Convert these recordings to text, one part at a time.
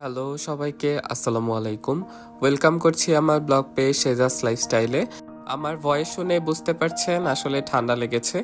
Hello সবাইকে আসসালামু আলাইকুম। ওয়েলকাম করছি আমার ব্লগ পেজ সেজাস লাইফস্টাইলে। আমার ভয়েস শুনে বুঝতে পারছেন আসলে ঠান্ডা লেগেছে।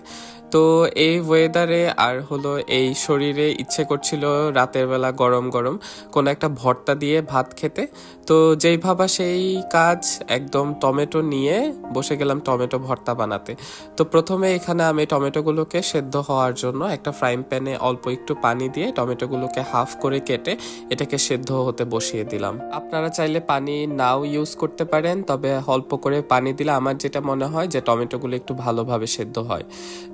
তো এই ওয়েদারে আর হলো এই শরীরে ইচ্ছে করছিল রাতের বেলা গরম গরম কোনো একটা ভর্তা দিয়ে ভাত খেতে। তো যেই ভাবা সেই কাজ, একদম টমেটো নিয়ে বসে গেলাম টমেটো ভর্তা বানাতে। তো প্রথমে এখানে আমি টমেটোগুলোকে সেদ্ধ হওয়ার জন্য একটা ফ্রাইং প্যানে অল্প একটু পানি দিয়ে টমেটোগুলোকে হাফ করে কেটে এটাকে সেদ্ধ হতে বসিয়ে দিলাম। আপনারা চাইলে পানি নাও ইউজ করতে পারেন, তবে অল্প করে পানি দিলে আমার যেটা মনে হয় যে টমেটোগুলো একটু ভালোভাবে সেদ্ধ হয়।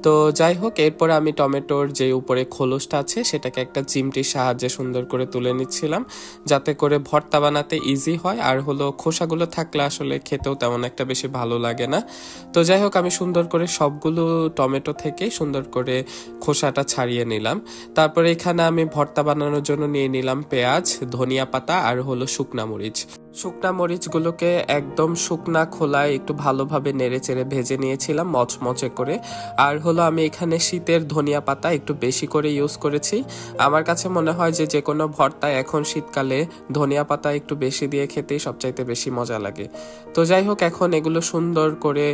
তো যাই হোক, এরপরে আমি টমেটোর যে উপরে খোলসটা আছে সেটাকে একটা চিমটির সাহায্যে সুন্দর করে তুলে নিচ্ছিলাম, যাতে করে ভর্তা বানাতে ইজি হয়। আর হলো খোসাগুলো থাকলে আসলে খেতেও তেমন একটা বেশি ভালো লাগে না। তো যাই হোক, আমি সুন্দর করে সবগুলো টমেটো থেকে সুন্দর করে খোসাটা ছাড়িয়ে নিলাম। তারপরে এখানে আমি ভর্তা বানানোর জন্য নিয়ে নিলাম পেঁয়াজ, ধনিয়া পাতা আর হলো শুকনা মরিচ। শুকনা মরিচগুলোকে একদম শুকনা খোলায় একটু ভালোভাবে নেড়ে চেড়ে ভেজে নিয়েছিলাম মচমচে করে। আর হলো আমি এখানে শীতের ধনিয়া পাতা একটু বেশি করে ইউজ করেছি। আমার কাছে মনে হয় যে যে কোনো ভর্তায় এখন শীতকালে ধনিয়া পাতা একটু বেশি দিয়ে খেতেই সবচাইতে বেশি মজা লাগে। তো যাই হোক, এখন এগুলো সুন্দর করে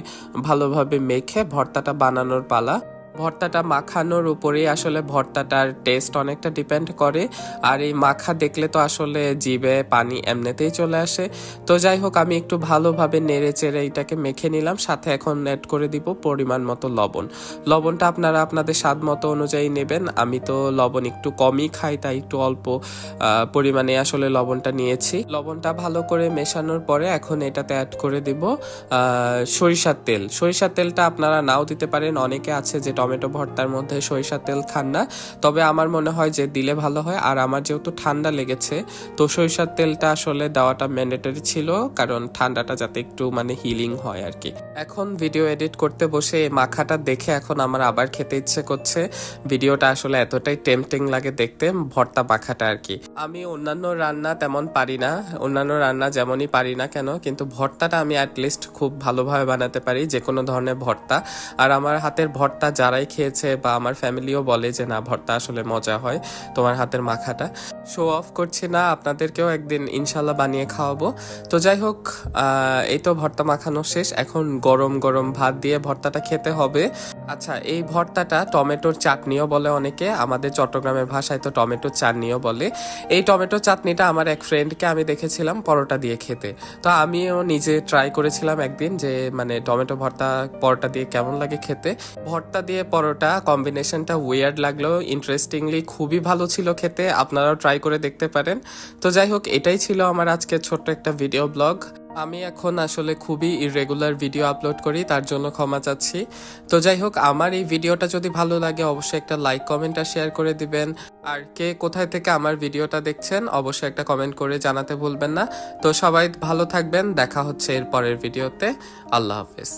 ভালোভাবে মেখে ভর্তাটা বানানোর পালা। ভর্তাটা মাখানোর উপরেই আসলে ভর্তাটার টেস্ট অনেকটা ডিপেন্ড করে। আর এই মাখা দেখলে তো আসলে জিভে পানি এমনিতেই চলে আসে। তো যাই হোক, আমি একটু ভালোভাবে নেড়ে চেড়ে এটাকে মেখে নিলাম। সাথে এখন অ্যাড করে দিব পরিমাণ মতো লবণ। লবণটা আপনারা আপনাদের স্বাদ মতো অনুযায়ী নেবেন। আমি তো লবণ একটু কমই খাই, তাই একটু অল্প পরিমাণে আসলে লবণটা নিয়েছি। লবণটা ভালো করে মেশানোর পরে এখন এটাতে অ্যাড করে দিব সরিষার তেল। সরিষার তেলটা আপনারা নাও দিতে পারেন, অনেকে আছে যে টমেটো ভর্তার মধ্যে সরিষার তেল খান না, তবে আমার মনে হয় যে দিলে ভালো হয়। আর আমার যেহেতু ঠান্ডা লেগেছে, তো সরিষার তেলটা আসলে দেওয়াটা ম্যান্ডেটরি ছিল, কারণ ঠান্ডাটা যাতে একটু হিলিং হয় আর কি। এখন ভিডিও এডিট করতে বসে এই মাখাটা দেখে এখন আমার আবার খেতে ইচ্ছে করছে। ভিডিওটা আসলে এতটাই টেম্পটিং লাগে দেখতে, ভর্তা মাখাটা আর কি। আমি অন্যান্য রান্না তেমন পারি না, অন্যান্য রান্না যেমনই পারি না কেন, কিন্তু ভর্তাটা আমি অ্যাটলিস্ট খুব ভালোভাবে বানাতে পারি, যে কোনো ধরনের ভর্তা। আর আমার হাতের ভর্তা যারাই খেয়েছে বা আমার ফ্যামিলিও বলে যে না, ভর্তা আসলে মজা হয় তোমার হাতের মাখাটা। শো অফ করছি না, আপনাদেরকেও একদিন ইনশাল্লাহ বানিয়ে খাওয়াবো। তো যাই হোক, এই তো ভর্তা মাখানো শেষ। এখন গরম গরম ভাত দিয়ে ভর্তাটা খেতে হবে। আচ্ছা, এই ভর্তাটা টমেটোর চাটনিও বলে অনেকে, আমাদের চট্টগ্রামের ভাষায় তো টমেটো চাটনিও বলে। এই টমেটো চাটনিটা আমার এক ফ্রেন্ডকে আমি দেখেছিলাম পরোটা দিয়ে খেতে। তো আমিও নিজে ট্রাই করেছিলাম একদিন যে টমেটো ভর্তা পরোটা দিয়ে কেমন লাগে খেতে। ভর্তা দিয়ে পরোটা কম্বিনেশনটা উইয়ার্ড লাগলেও ইন্টারেস্টিংলি খুবই ভালো ছিল খেতে। আপনারাও ট্রাই করে দেখতে পারেন। তো যাই হোক, এটাই ছিল আমার আজকে ছোট্ট একটা ভিডিও ব্লগ। আমি এখন আসলে খুবই ইররেগুলার ভিডিও আপলোড করি, তার জন্য ক্ষমা চাচ্ছি। তো যাই হোক, আমার এই ভিডিওটা যদি ভালো লাগে অবশ্যই একটা লাইক, কমেন্ট আর শেয়ার করে দিবেন। আর কে কোথায় থেকে আমার ভিডিওটা দেখছেন অবশ্যই একটা কমেন্ট করে জানাতে ভুলবেন না। তো সবাই ভালো থাকবেন, দেখা হচ্ছে এর পরের ভিডিওতে। আল্লাহ হাফেজ।